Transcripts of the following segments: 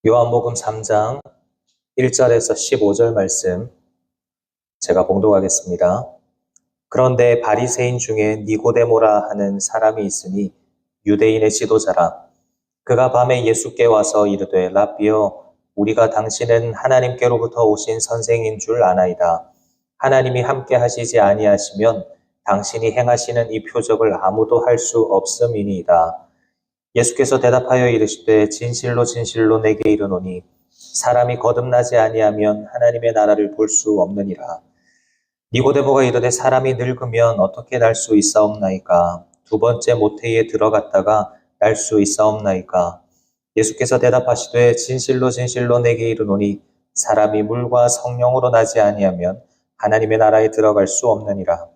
요한복음 3장 1절에서 15절 말씀 제가 봉독하겠습니다. 그런데 바리새인 중에 니고데모라 하는 사람이 있으니 유대인의 지도자라. 그가 밤에 예수께 와서 이르되 라삐여, 우리가 당신은 하나님께로부터 오신 선생인 줄 아나이다. 하나님이 함께 하시지 아니하시면 당신이 행하시는 이 표적을 아무도 할 수 없음이니이다. 예수께서 대답하여 이르시되 진실로 진실로 내게 이르노니 사람이 거듭나지 아니하면 하나님의 나라를 볼 수 없느니라. 니고데모가 이르되 사람이 늙으면 어떻게 날 수 있사옵나이까? 두 번째 모태에 들어갔다가 날 수 있사옵나이까? 예수께서 대답하시되 진실로 진실로 내게 이르노니 사람이 물과 성령으로 나지 아니하면 하나님의 나라에 들어갈 수 없느니라.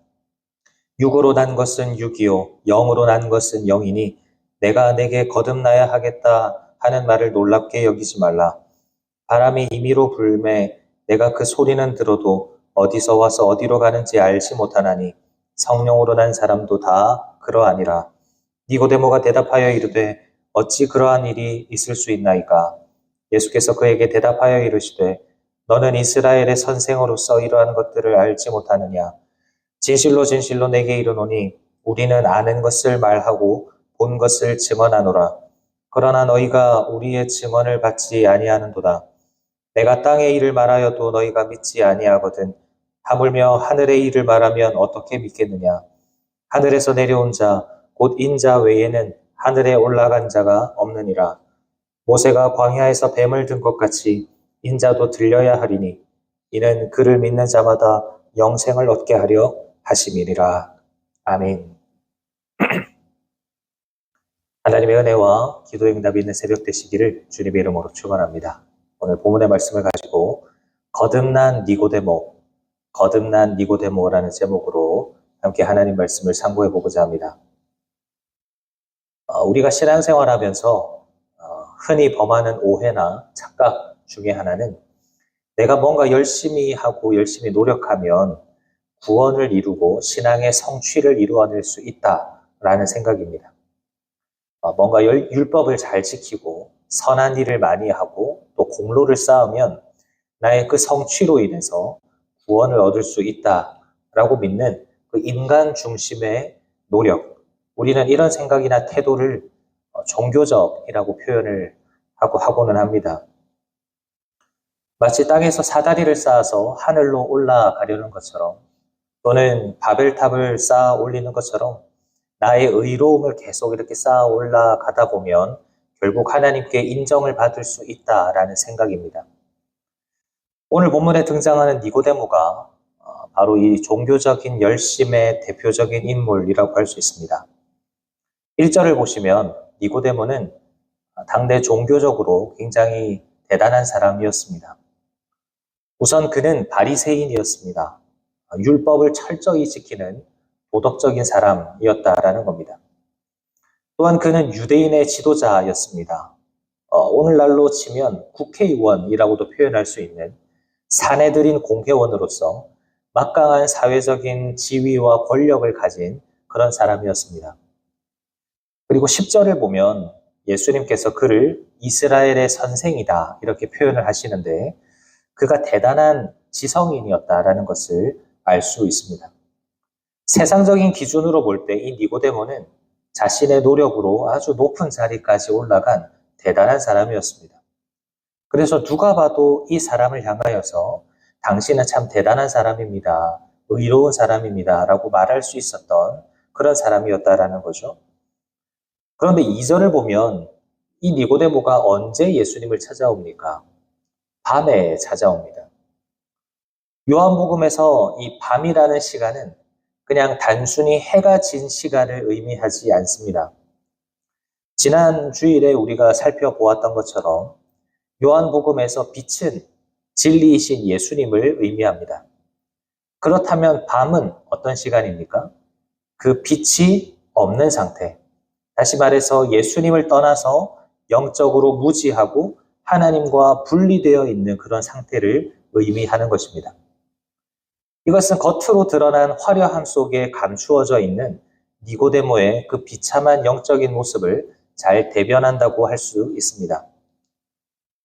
육으로 난 것은 육이요 영으로 난 것은 영이니 내가 내게 거듭나야 하겠다 하는 말을 놀랍게 여기지 말라. 바람이 임의로 불매 내가 그 소리는 들어도 어디서 와서 어디로 가는지 알지 못하나니 성령으로 난 사람도 다 그러하니라. 니고데모가 대답하여 이르되 어찌 그러한 일이 있을 수 있나이까? 예수께서 그에게 대답하여 이르시되 너는 이스라엘의 선생으로서 이러한 것들을 알지 못하느냐? 진실로 진실로 내게 이르노니 우리는 아는 것을 말하고 본 것을 증언하노라. 그러나 너희가 우리의 증언을 받지 아니하는도다. 내가 땅의 일을 말하여도 너희가 믿지 아니하거든. 하물며 하늘의 일을 말하면 어떻게 믿겠느냐? 하늘에서 내려온 자, 곧 인자 외에는 하늘에 올라간 자가 없느니라. 모세가 광야에서 뱀을 든 것 같이 인자도 들려야 하리니 이는 그를 믿는 자마다 영생을 얻게 하려 하심이니라. 아멘. 하나님의 은혜와 기도의 응답이 있는 새벽 되시기를 주님의 이름으로 축원합니다. 오늘 본문의 말씀을 가지고 거듭난 니고데모라는 제목으로 함께 하나님 말씀을 상고해 보고자 합니다. 우리가 신앙생활하면서 흔히 범하는 오해나 착각 중에 하나는 내가 뭔가 열심히 하고 열심히 노력하면 구원을 이루고 신앙의 성취를 이루어낼 수 있다라는 생각입니다. 뭔가 율법을 잘 지키고 선한 일을 많이 하고 또 공로를 쌓으면 나의 그 성취로 인해서 구원을 얻을 수 있다라고 믿는 그 인간 중심의 노력. 우리는 이런 생각이나 태도를 종교적이라고 표현을 하고는 합니다. 마치 땅에서 사다리를 쌓아서 하늘로 올라가려는 것처럼 또는 바벨탑을 쌓아 올리는 것처럼 나의 의로움을 계속 이렇게 쌓아 올라가다 보면 결국 하나님께 인정을 받을 수 있다라는 생각입니다. 오늘 본문에 등장하는 니고데모가 바로 이 종교적인 열심의 대표적인 인물이라고 할 수 있습니다. 1절을 보시면 니고데모는 당대 종교적으로 굉장히 대단한 사람이었습니다. 우선 그는 바리새인이었습니다. 율법을 철저히 지키는 도덕적인 사람이었다라는 겁니다. 또한 그는 유대인의 지도자였습니다. 오늘날로 치면 국회의원이라고도 표현할 수 있는 사내들인 공회원으로서 막강한 사회적인 지위와 권력을 가진 그런 사람이었습니다. 그리고 10절을 보면 예수님께서 그를 이스라엘의 선생이다 이렇게 표현을 하시는데 그가 대단한 지성인이었다라는 것을 알 수 있습니다. 세상적인 기준으로 볼 때 이 니고데모는 자신의 노력으로 아주 높은 자리까지 올라간 대단한 사람이었습니다. 그래서 누가 봐도 이 사람을 향하여서 당신은 참 대단한 사람입니다. 의로운 사람입니다. 라고 말할 수 있었던 그런 사람이었다라는 거죠. 그런데 2절을 보면 이 니고데모가 언제 예수님을 찾아옵니까? 밤에 찾아옵니다. 요한복음에서 이 밤이라는 시간은 그냥 단순히 해가 진 시간을 의미하지 않습니다. 지난 주일에 우리가 살펴보았던 것처럼 요한복음에서 빛은 진리이신 예수님을 의미합니다. 그렇다면 밤은 어떤 시간입니까? 그 빛이 없는 상태. 다시 말해서 예수님을 떠나서 영적으로 무지하고 하나님과 분리되어 있는 그런 상태를 의미하는 것입니다. 이것은 겉으로 드러난 화려함 속에 감추어져 있는 니고데모의 그 비참한 영적인 모습을 잘 대변한다고 할 수 있습니다.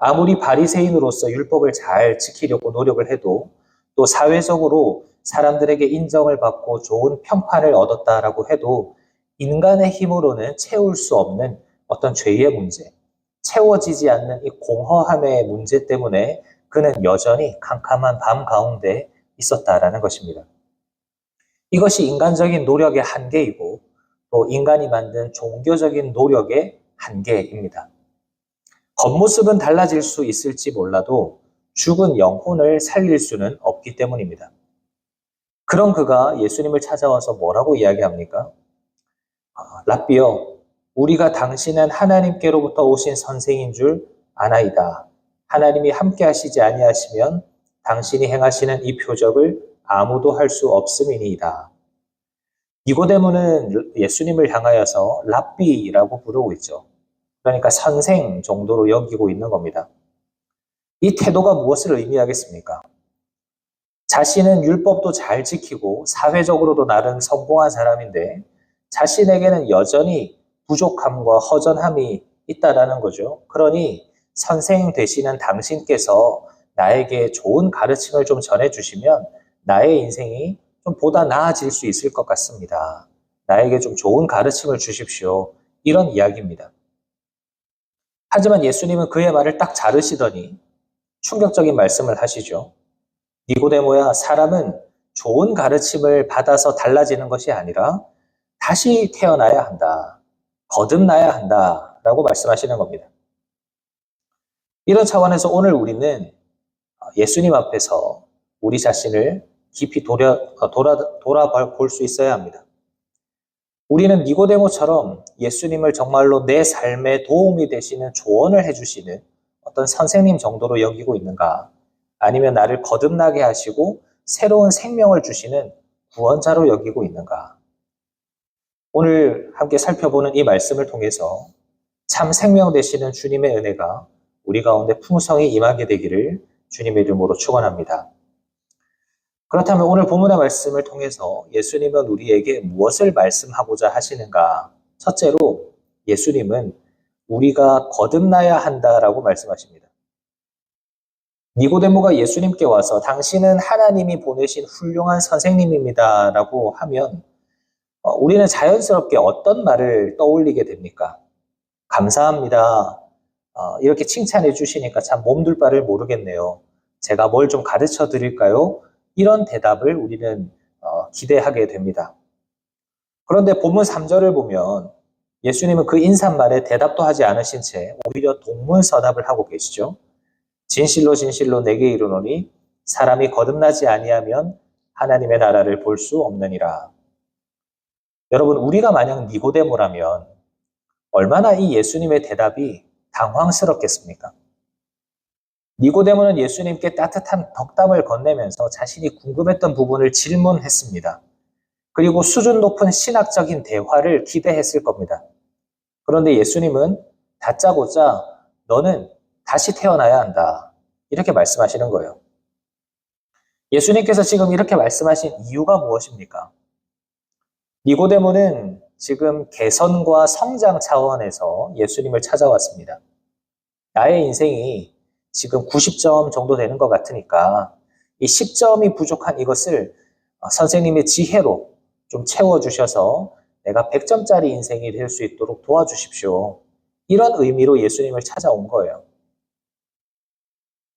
아무리 바리새인으로서 율법을 잘 지키려고 노력을 해도 또 사회적으로 사람들에게 인정을 받고 좋은 평판을 얻었다라고 해도 인간의 힘으로는 채울 수 없는 어떤 죄의 문제, 채워지지 않는 이 공허함의 문제 때문에 그는 여전히 캄캄한 밤 가운데 있었다라는 것입니다. 이것이 인간적인 노력의 한계이고 또 인간이 만든 종교적인 노력의 한계입니다. 겉모습은 달라질 수 있을지 몰라도 죽은 영혼을 살릴 수는 없기 때문입니다. 그런 그가 예수님을 찾아와서 뭐라고 이야기합니까? 랍비여, 우리가 당신은 하나님께로부터 오신 선생인 줄 아나이다. 하나님이 함께 하시지 아니하시면 당신이 행하시는 이 표적을 아무도 할 수 없음이니이다. 니고데모는 예수님을 향하여서 랍비라고 부르고 있죠. 그러니까 선생 정도로 여기고 있는 겁니다. 이 태도가 무엇을 의미하겠습니까? 자신은 율법도 잘 지키고 사회적으로도 나름 성공한 사람인데 자신에게는 여전히 부족함과 허전함이 있다라는 거죠. 그러니 선생 되시는 당신께서 나에게 좋은 가르침을 좀 전해주시면 나의 인생이 좀 보다 나아질 수 있을 것 같습니다. 나에게 좀 좋은 가르침을 주십시오. 이런 이야기입니다. 하지만 예수님은 그의 말을 딱 자르시더니 충격적인 말씀을 하시죠. 니고데모야, 사람은 좋은 가르침을 받아서 달라지는 것이 아니라 다시 태어나야 한다. 거듭나야 한다. 라고 말씀하시는 겁니다. 이런 차원에서 오늘 우리는 예수님 앞에서 우리 자신을 깊이 돌아볼 수 있어야 합니다. 우리는 니고데모처럼 예수님을 정말로 내 삶에 도움이 되시는 조언을 해주시는 어떤 선생님 정도로 여기고 있는가? 아니면 나를 거듭나게 하시고 새로운 생명을 주시는 구원자로 여기고 있는가? 오늘 함께 살펴보는 이 말씀을 통해서 참 생명 되시는 주님의 은혜가 우리 가운데 풍성히 임하게 되기를 주님의 이름으로 축원합니다. 그렇다면 오늘 본문의 말씀을 통해서 예수님은 우리에게 무엇을 말씀하고자 하시는가? 첫째로 예수님은 우리가 거듭나야 한다라고 말씀하십니다. 니고데모가 예수님께 와서 당신은 하나님이 보내신 훌륭한 선생님입니다 라고 하면 우리는 자연스럽게 어떤 말을 떠올리게 됩니까? 감사합니다. 이렇게 칭찬해 주시니까 참 몸둘 바를 모르겠네요. 제가 뭘 좀 가르쳐 드릴까요? 이런 대답을 우리는 기대하게 됩니다. 그런데 본문 3절을 보면 예수님은 그 인사말에 대답도 하지 않으신 채 오히려 동문서답을 하고 계시죠. 진실로 진실로 내게 이르노니 사람이 거듭나지 아니하면 하나님의 나라를 볼 수 없느니라. 여러분, 우리가 만약 니고데모라면 얼마나 이 예수님의 대답이 당황스럽겠습니까? 니고데모는 예수님께 따뜻한 덕담을 건네면서 자신이 궁금했던 부분을 질문했습니다. 그리고 수준 높은 신학적인 대화를 기대했을 겁니다. 그런데 예수님은 다짜고짜 너는 다시 태어나야 한다. 이렇게 말씀하시는 거예요. 예수님께서 지금 이렇게 말씀하신 이유가 무엇입니까? 니고데모는 지금 개선과 성장 차원에서 예수님을 찾아왔습니다. 나의 인생이 지금 90점 정도 되는 것 같으니까 이 10점이 부족한 이것을 선생님의 지혜로 좀 채워주셔서 내가 100점짜리 인생이 될 수 있도록 도와주십시오. 이런 의미로 예수님을 찾아온 거예요.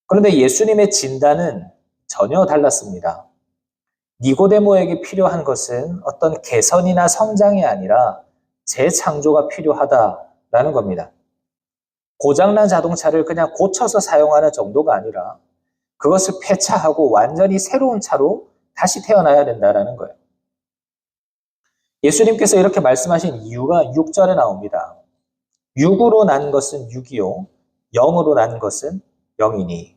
그런데 예수님의 진단은 전혀 달랐습니다. 니고데모에게 필요한 것은 어떤 개선이나 성장이 아니라 재창조가 필요하다라는 겁니다. 고장난 자동차를 그냥 고쳐서 사용하는 정도가 아니라 그것을 폐차하고 완전히 새로운 차로 다시 태어나야 된다는 거예요. 예수님께서 이렇게 말씀하신 이유가 6절에 나옵니다. 육으로 난 것은 육이요, 영으로 난 것은 영이니.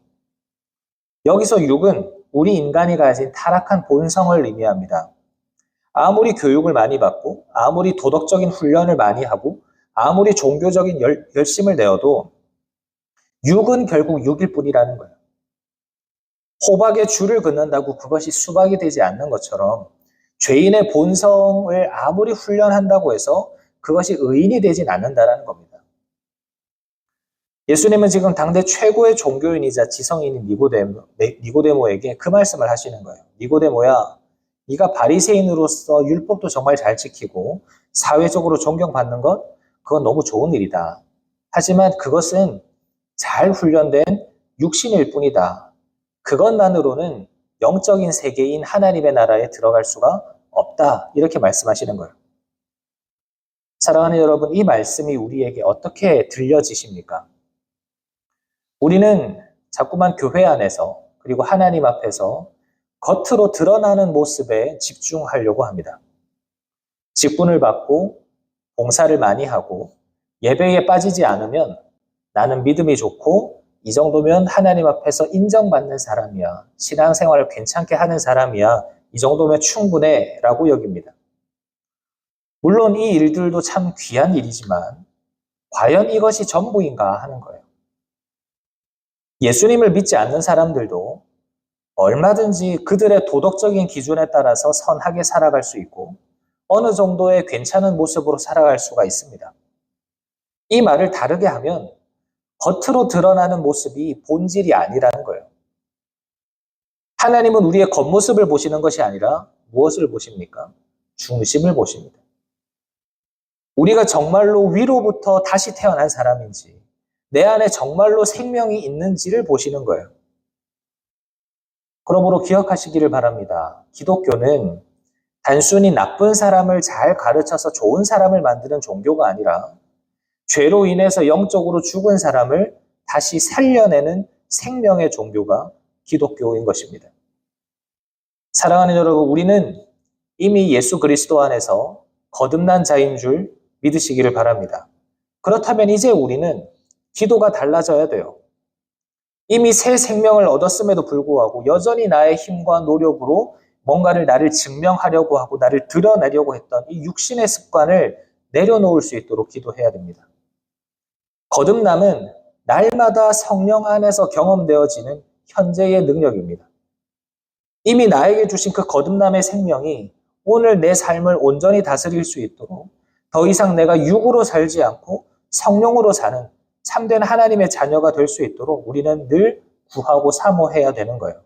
여기서 육은 우리 인간이 가진 타락한 본성을 의미합니다. 아무리 교육을 많이 받고 아무리 도덕적인 훈련을 많이 하고 아무리 종교적인 열심을 내어도 육은 결국 육일 뿐이라는 거예요. 호박에 줄을 긋는다고 그것이 수박이 되지 않는 것처럼 죄인의 본성을 아무리 훈련한다고 해서 그것이 의인이 되진 않는다는 겁니다. 예수님은 지금 당대 최고의 종교인이자 지성인인 니고데모에게 그 말씀을 하시는 거예요. 니고데모야, 네가 바리새인으로서 율법도 정말 잘 지키고 사회적으로 존경받는 것, 그건 너무 좋은 일이다. 하지만 그것은 잘 훈련된 육신일 뿐이다. 그것만으로는 영적인 세계인 하나님의 나라에 들어갈 수가 없다. 이렇게 말씀하시는 거예요. 사랑하는 여러분, 이 말씀이 우리에게 어떻게 들려지십니까? 우리는 자꾸만 교회 안에서 그리고 하나님 앞에서 겉으로 드러나는 모습에 집중하려고 합니다. 직분을 받고 봉사를 많이 하고 예배에 빠지지 않으면 나는 믿음이 좋고 이 정도면 하나님 앞에서 인정받는 사람이야. 신앙생활을 괜찮게 하는 사람이야. 이 정도면 충분해 라고 여깁니다. 물론 이 일들도 참 귀한 일이지만 과연 이것이 전부인가 하는 거예요. 예수님을 믿지 않는 사람들도 얼마든지 그들의 도덕적인 기준에 따라서 선하게 살아갈 수 있고 어느 정도의 괜찮은 모습으로 살아갈 수가 있습니다. 이 말을 다르게 하면 겉으로 드러나는 모습이 본질이 아니라는 거예요. 하나님은 우리의 겉모습을 보시는 것이 아니라 무엇을 보십니까? 중심을 보십니다. 우리가 정말로 위로부터 다시 태어난 사람인지 내 안에 정말로 생명이 있는지를 보시는 거예요. 그러므로 기억하시기를 바랍니다. 기독교는 단순히 나쁜 사람을 잘 가르쳐서 좋은 사람을 만드는 종교가 아니라 죄로 인해서 영적으로 죽은 사람을 다시 살려내는 생명의 종교가 기독교인 것입니다. 사랑하는 여러분, 우리는 이미 예수 그리스도 안에서 거듭난 자인 줄 믿으시기를 바랍니다. 그렇다면 이제 우리는 기도가 달라져야 돼요. 이미 새 생명을 얻었음에도 불구하고 여전히 나의 힘과 노력으로 뭔가를 나를 증명하려고 하고 나를 드러내려고 했던 이 육신의 습관을 내려놓을 수 있도록 기도해야 됩니다. 거듭남은 날마다 성령 안에서 경험되어지는 현재의 능력입니다. 이미 나에게 주신 그 거듭남의 생명이 오늘 내 삶을 온전히 다스릴 수 있도록 더 이상 내가 육으로 살지 않고 성령으로 사는 참된 하나님의 자녀가 될 수 있도록 우리는 늘 구하고 사모해야 되는 거예요.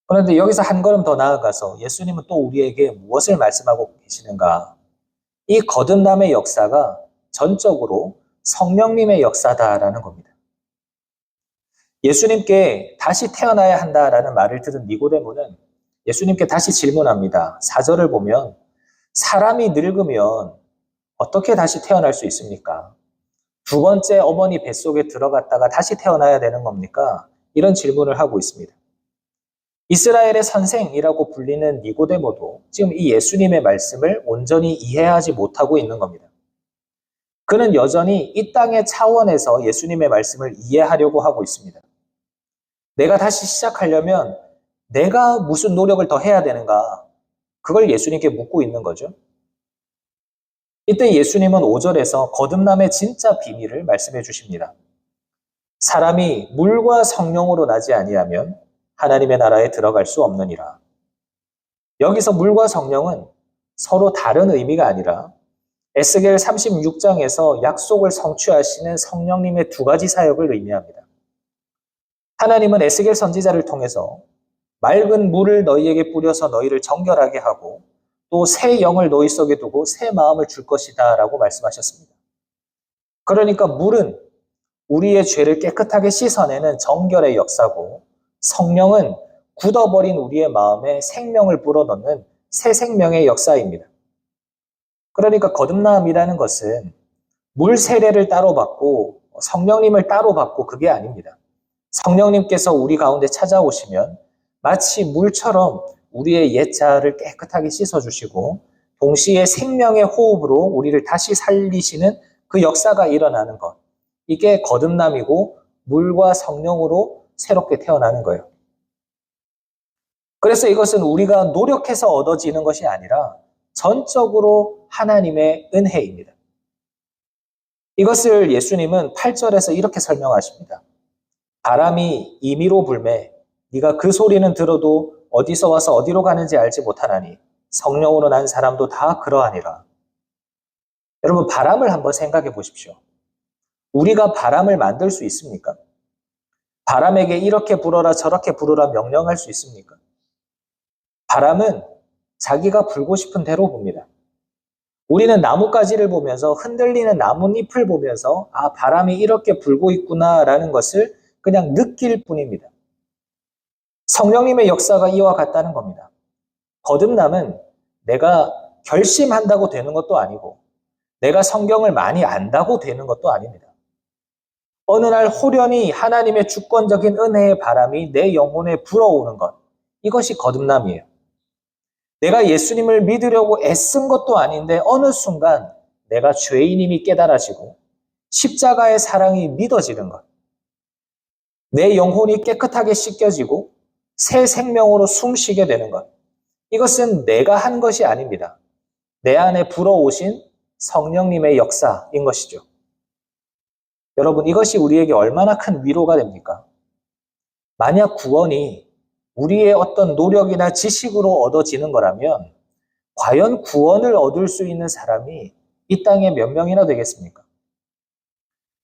그런데 여기서 한 걸음 더 나아가서 예수님은 또 우리에게 무엇을 말씀하고 계시는가? 이 거듭남의 역사가 전적으로 성령님의 역사다라는 겁니다. 예수님께 다시 태어나야 한다라는 말을 들은 니고데모는 예수님께 다시 질문합니다. 4절을 보면 사람이 늙으면 어떻게 다시 태어날 수 있습니까? 두 번째 어머니 뱃속에 들어갔다가 다시 태어나야 되는 겁니까? 이런 질문을 하고 있습니다. 이스라엘의 선생이라고 불리는 니고데모도 지금 이 예수님의 말씀을 온전히 이해하지 못하고 있는 겁니다. 그는 여전히 이 땅의 차원에서 예수님의 말씀을 이해하려고 하고 있습니다. 내가 다시 시작하려면 내가 무슨 노력을 더 해야 되는가? 그걸 예수님께 묻고 있는 거죠. 이때 예수님은 5절에서 거듭남의 진짜 비밀을 말씀해 주십니다. 사람이 물과 성령으로 나지 아니하면 하나님의 나라에 들어갈 수 없느니라. 여기서 물과 성령은 서로 다른 의미가 아니라 에스겔 36장에서 약속을 성취하시는 성령님의 두 가지 사역을 의미합니다. 하나님은 에스겔 선지자를 통해서 맑은 물을 너희에게 뿌려서 너희를 정결하게 하고 또 새 영을 너희 속에 두고 새 마음을 줄 것이다 라고 말씀하셨습니다. 그러니까 물은 우리의 죄를 깨끗하게 씻어내는 정결의 역사고 성령은 굳어버린 우리의 마음에 생명을 불어넣는 새 생명의 역사입니다. 그러니까 거듭남이라는 것은 물 세례를 따로 받고 성령님을 따로 받고 그게 아닙니다. 성령님께서 우리 가운데 찾아오시면 마치 물처럼 우리의 옛 자아를 깨끗하게 씻어주시고 동시에 생명의 호흡으로 우리를 다시 살리시는 그 역사가 일어나는 것. 이게 거듭남이고 물과 성령으로 새롭게 태어나는 거예요. 그래서 이것은 우리가 노력해서 얻어지는 것이 아니라 전적으로 하나님의 은혜입니다. 이것을 예수님은 8절에서 이렇게 설명하십니다. 바람이 임의로 불매 네가 그 소리는 들어도 어디서 와서 어디로 가는지 알지 못하나니 성령으로 난 사람도 다 그러하니라. 여러분 바람을 한번 생각해 보십시오. 우리가 바람을 만들 수 있습니까? 바람에게 이렇게 불어라 저렇게 불어라 명령할 수 있습니까? 바람은 자기가 불고 싶은 대로 붑니다. 우리는 나뭇가지를 보면서 흔들리는 나뭇잎을 보면서 아, 바람이 이렇게 불고 있구나라는 것을 그냥 느낄 뿐입니다. 성령님의 역사가 이와 같다는 겁니다. 거듭남은 내가 결심한다고 되는 것도 아니고 내가 성경을 많이 안다고 되는 것도 아닙니다. 어느 날 호련히 하나님의 주권적인 은혜의 바람이 내 영혼에 불어오는 것, 이것이 거듭남이에요. 내가 예수님을 믿으려고 애쓴 것도 아닌데 어느 순간 내가 죄인임이 깨달아지고 십자가의 사랑이 믿어지는 것, 내 영혼이 깨끗하게 씻겨지고 새 생명으로 숨쉬게 되는 것, 이것은 내가 한 것이 아닙니다. 내 안에 불어오신 성령님의 역사인 것이죠. 여러분, 이것이 우리에게 얼마나 큰 위로가 됩니까? 만약 구원이 우리의 어떤 노력이나 지식으로 얻어지는 거라면 과연 구원을 얻을 수 있는 사람이 이 땅에 몇 명이나 되겠습니까?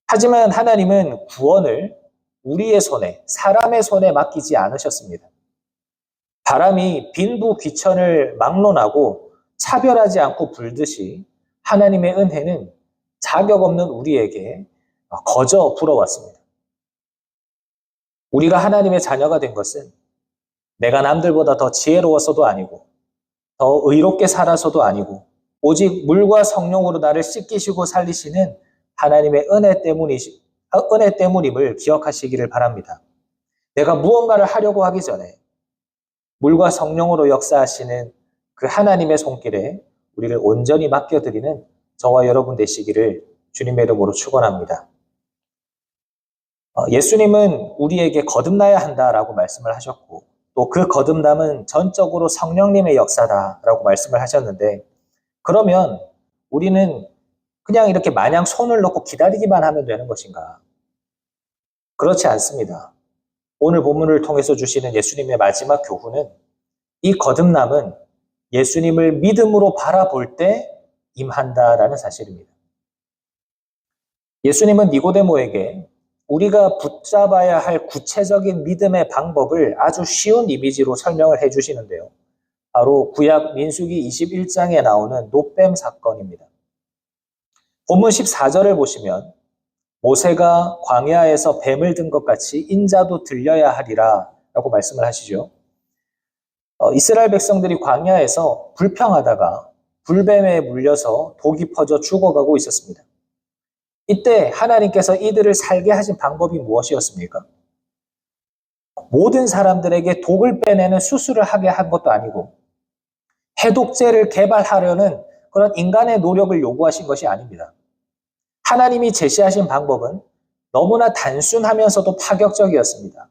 하지만 하나님은 구원을 우리의 손에, 사람의 손에 맡기지 않으셨습니다. 바람이 빈부 귀천을 막론하고 차별하지 않고 불듯이 하나님의 은혜는 자격 없는 우리에게 거저 불어왔습니다. 우리가 하나님의 자녀가 된 것은 내가 남들보다 더 지혜로워서도 아니고 더 의롭게 살아서도 아니고 오직 물과 성령으로 나를 씻기시고 살리시는 하나님의 은혜 때문임을 기억하시기를 바랍니다. 내가 무언가를 하려고 하기 전에 물과 성령으로 역사하시는 그 하나님의 손길에 우리를 온전히 맡겨드리는 저와 여러분 되시기를 주님의 이름으로 축원합니다. 예수님은 우리에게 거듭나야 한다라고 말씀을 하셨고 또 그 거듭남은 전적으로 성령님의 역사다라고 말씀을 하셨는데 그러면 우리는 그냥 이렇게 마냥 손을 놓고 기다리기만 하면 되는 것인가? 그렇지 않습니다. 오늘 본문을 통해서 주시는 예수님의 마지막 교훈은 이 거듭남은 예수님을 믿음으로 바라볼 때 임한다라는 사실입니다. 예수님은 니고데모에게 우리가 붙잡아야 할 구체적인 믿음의 방법을 아주 쉬운 이미지로 설명을 해주시는데요. 바로 구약 민수기 21장에 나오는 놋뱀 사건입니다. 본문 14절을 보시면 모세가 광야에서 뱀을 든 것 같이 인자도 들려야 하리라 라고 말씀을 하시죠. 이스라엘 백성들이 광야에서 불평하다가 불뱀에 물려서 독이 퍼져 죽어가고 있었습니다. 이때 하나님께서 이들을 살게 하신 방법이 무엇이었습니까? 모든 사람들에게 독을 빼내는 수술을 하게 한 것도 아니고 해독제를 개발하려는 그런 인간의 노력을 요구하신 것이 아닙니다. 하나님이 제시하신 방법은 너무나 단순하면서도 파격적이었습니다.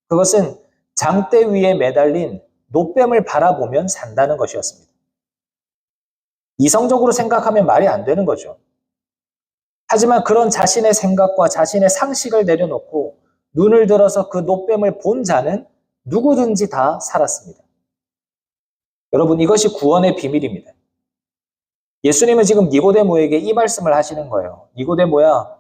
그것은 장대 위에 매달린 놋뱀을 바라보면 산다는 것이었습니다. 이성적으로 생각하면 말이 안 되는 거죠. 하지만 그런 자신의 생각과 자신의 상식을 내려놓고 눈을 들어서 그 놋뱀을 본 자는 누구든지 다 살았습니다. 여러분, 이것이 구원의 비밀입니다. 예수님은 지금 니고데모에게 이 말씀을 하시는 거예요. 니고데모야,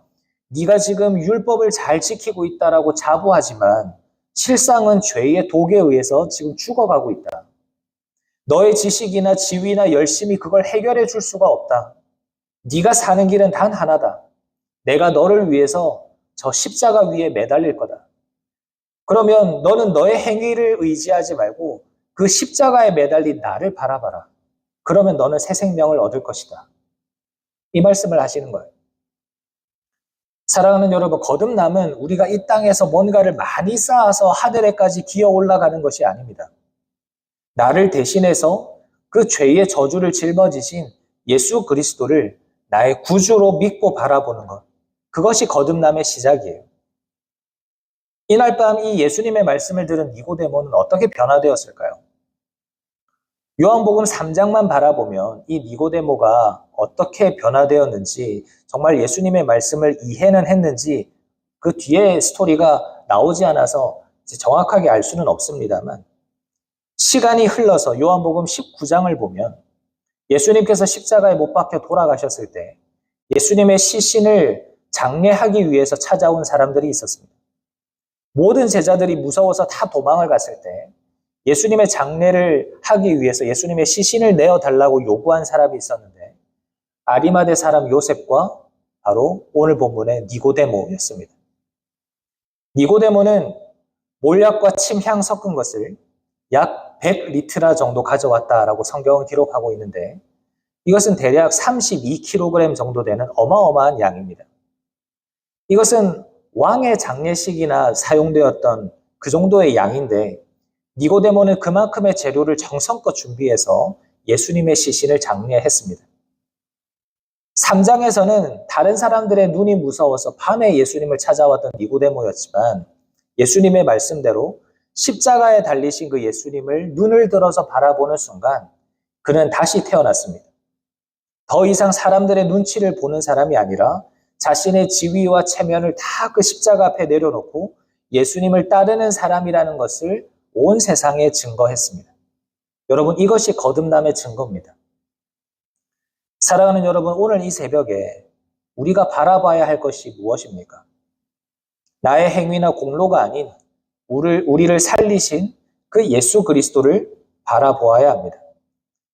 네가 지금 율법을 잘 지키고 있다라고 자부하지만 실상은 죄의 독에 의해서 지금 죽어가고 있다. 너의 지식이나 지위나 열심이 그걸 해결해 줄 수가 없다. 네가 사는 길은 단 하나다. 내가 너를 위해서 저 십자가 위에 매달릴 거다. 그러면 너는 너의 행위를 의지하지 말고 그 십자가에 매달린 나를 바라봐라. 그러면 너는 새 생명을 얻을 것이다. 이 말씀을 하시는 거예요. 사랑하는 여러분, 거듭남은 우리가 이 땅에서 뭔가를 많이 쌓아서 하늘에까지 기어 올라가는 것이 아닙니다. 나를 대신해서 그 죄의 저주를 짊어지신 예수 그리스도를 나의 구주로 믿고 바라보는 것. 그것이 거듭남의 시작이에요. 이날 밤 이 예수님의 말씀을 들은 니고데모는 어떻게 변화되었을까요? 요한복음 3장만 바라보면 이 니고데모가 어떻게 변화되었는지 정말 예수님의 말씀을 이해는 했는지 그 뒤에 스토리가 나오지 않아서 정확하게 알 수는 없습니다만 시간이 흘러서 요한복음 19장을 보면 예수님께서 십자가에 못 박혀 돌아가셨을 때 예수님의 시신을 장례하기 위해서 찾아온 사람들이 있었습니다. 모든 제자들이 무서워서 다 도망을 갔을 때 예수님의 장례를 하기 위해서 예수님의 시신을 내어달라고 요구한 사람이 있었는데 아리마대 사람 요셉과 바로 오늘 본문의 니고데모였습니다. 니고데모는 몰약과 침향 섞은 것을 약 100리트라 정도 가져왔다라고 성경은 기록하고 있는데 이것은 대략 32kg 정도 되는 어마어마한 양입니다. 이것은 왕의 장례식이나 사용되었던 그 정도의 양인데 니고데모는 그만큼의 재료를 정성껏 준비해서 예수님의 시신을 장례했습니다. 3장에서는 다른 사람들의 눈이 무서워서 밤에 예수님을 찾아왔던 니고데모였지만 예수님의 말씀대로 십자가에 달리신 그 예수님을 눈을 들어서 바라보는 순간 그는 다시 태어났습니다. 더 이상 사람들의 눈치를 보는 사람이 아니라 자신의 지위와 체면을 다 그 십자가 앞에 내려놓고 예수님을 따르는 사람이라는 것을 온 세상에 증거했습니다. 여러분, 이것이 거듭남의 증거입니다. 사랑하는 여러분, 오늘 이 새벽에 우리가 바라봐야 할 것이 무엇입니까? 나의 행위나 공로가 아닌 우리를 살리신 그 예수 그리스도를 바라보아야 합니다.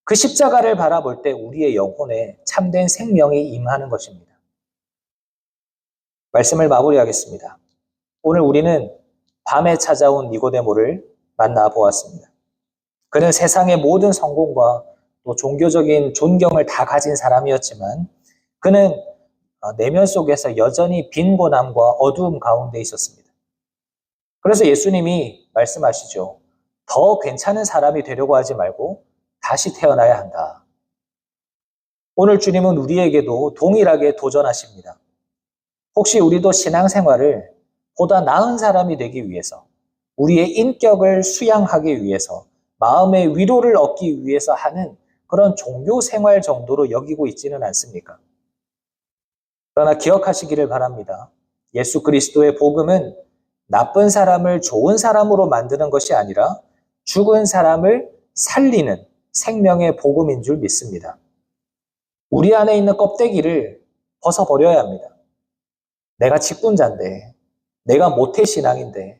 그 십자가를 바라볼 때 우리의 영혼에 참된 생명이 임하는 것입니다. 말씀을 마무리하겠습니다. 오늘 우리는 밤에 찾아온 니고데모를 만나보았습니다. 그는 세상의 모든 성공과 또 종교적인 존경을 다 가진 사람이었지만 그는 내면 속에서 여전히 빈곤함과 어두움 가운데 있었습니다. 그래서 예수님이 말씀하시죠. 더 괜찮은 사람이 되려고 하지 말고 다시 태어나야 한다. 오늘 주님은 우리에게도 동일하게 도전하십니다. 혹시 우리도 신앙생활을 보다 나은 사람이 되기 위해서, 우리의 인격을 수양하기 위해서, 마음의 위로를 얻기 위해서 하는 그런 종교생활 정도로 여기고 있지는 않습니까? 그러나 기억하시기를 바랍니다. 예수 그리스도의 복음은 나쁜 사람을 좋은 사람으로 만드는 것이 아니라 죽은 사람을 살리는 생명의 복음인 줄 믿습니다. 우리 안에 있는 껍데기를 벗어버려야 합니다. 내가 직분자인데, 내가 모태신앙인데,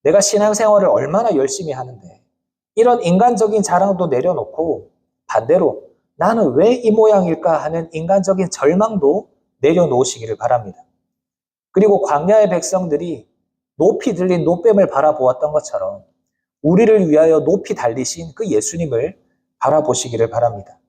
내가 신앙생활을 얼마나 열심히 하는데 이런 인간적인 자랑도 내려놓고 반대로 나는 왜 이 모양일까 하는 인간적인 절망도 내려놓으시기를 바랍니다. 그리고 광야의 백성들이 높이 들린 노뱀을 바라보았던 것처럼 우리를 위하여 높이 달리신 그 예수님을 바라보시기를 바랍니다.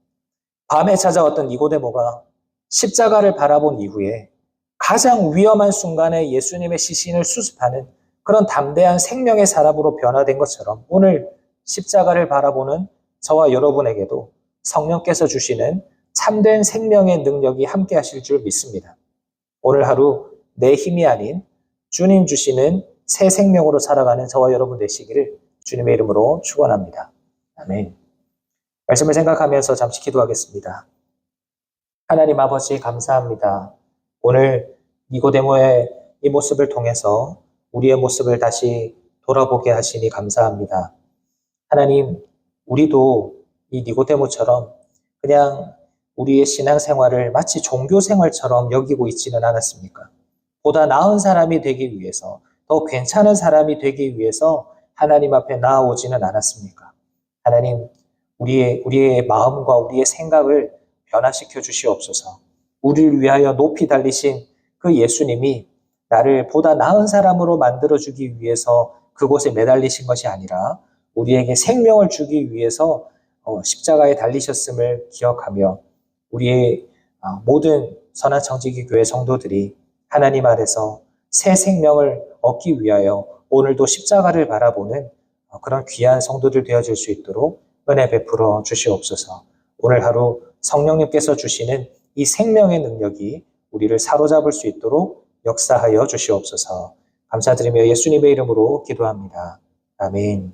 밤에 찾아왔던 니고데모가 십자가를 바라본 이후에 가장 위험한 순간에 예수님의 시신을 수습하는 그런 담대한 생명의 사람으로 변화된 것처럼 오늘 십자가를 바라보는 저와 여러분에게도 성령께서 주시는 참된 생명의 능력이 함께 하실 줄 믿습니다. 오늘 하루 내 힘이 아닌 주님 주시는 새 생명으로 살아가는 저와 여러분 되시기를 주님의 이름으로 축원합니다. 아멘. 말씀을 생각하면서 잠시 기도하겠습니다. 하나님 아버지 감사합니다. 오늘 니고데모의 이 모습을 통해서 우리의 모습을 다시 돌아보게 하시니 감사합니다. 하나님, 우리도 이 니고데모처럼 그냥 우리의 신앙생활을 마치 종교생활처럼 여기고 있지는 않았습니까? 보다 나은 사람이 되기 위해서, 더 괜찮은 사람이 되기 위해서 하나님 앞에 나아오지는 않았습니까? 하나님, 우리의 마음과 우리의 생각을 변화시켜 주시옵소서. 우리를 위하여 높이 달리신 그 예수님이 나를 보다 나은 사람으로 만들어주기 위해서 그곳에 매달리신 것이 아니라 우리에게 생명을 주기 위해서 십자가에 달리셨음을 기억하며 우리의 모든 선한 청지기 교회 성도들이 하나님 아래서 새 생명을 얻기 위하여 오늘도 십자가를 바라보는 그런 귀한 성도들 되어질 수 있도록 은혜 베풀어 주시옵소서. 오늘 하루 성령님께서 주시는 이 생명의 능력이 우리를 사로잡을 수 있도록 역사하여 주시옵소서. 감사드리며 예수님의 이름으로 기도합니다. 아멘.